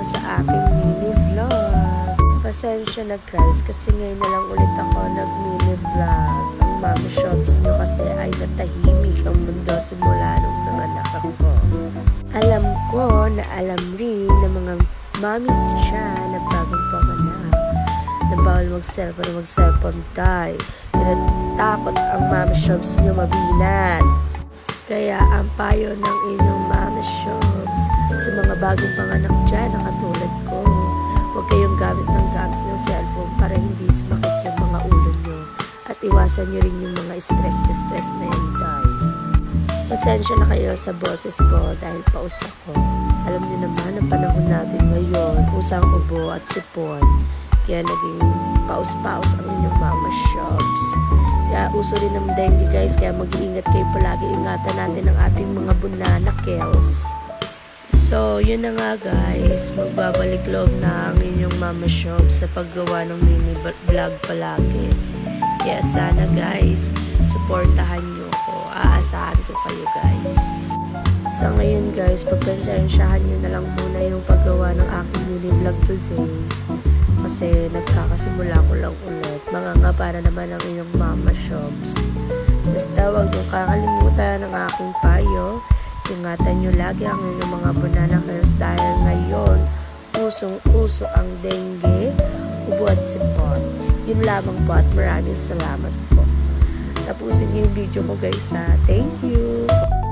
sa aking mini vlog. Pasensya na guys kasi ngayon na lang ulit ako nag-mini vlog. Ang mama shops nyo kasi ay natahimik ang mundo simula nung nanganak ako. Alam ko na alam rin ng mga mommies dyan na bagong panganak na bawal mag-cellphone tayo. Tinatakot ang mama shops nyo mabinat. Kaya ang payo ng inyong mama shops sa mga bagong panganak dyan na katulad ko, huwag kayong gamit ng cellphone para hindi sumakit yung mga ulo nyo. At iwasan nyo rin yung mga stress na yan tayo. Pasensya na kayo sa boses ko dahil paus ako. Alam niyo naman ang panahon natin ngayon, usang ubo at sipon. Kaya naging paus-paus ang inyong mama shops. Kaya uso rin ng dengue guys, kaya mag-iingat kayo palagi. Ingatan natin ang ating mga bunanakels. So, yun na nga guys, magbabalik loob na ang inyong mama shops sa paggawa ng mini vlog palagi. Kaya sana guys, supportahan nyo ko. Aasahan ko kayo guys. So ngayon guys, pagkonsensyahan nyo na lang muna yung paggawa ng aking mini vlog today. Kasi nagkakasimula ko lang ulit. Mga para naman ang inyong mama shops. Basta huwag nyo kakalimutan ng aking payo. Ingatan nyo lagi ang inyong mga bunanakels dahil ngayon, usong-uso ang dengue, ubo at sipon. Yun lamang po at maraming salamat po. Tapusin niyo yung video ko guys ha. Thank you!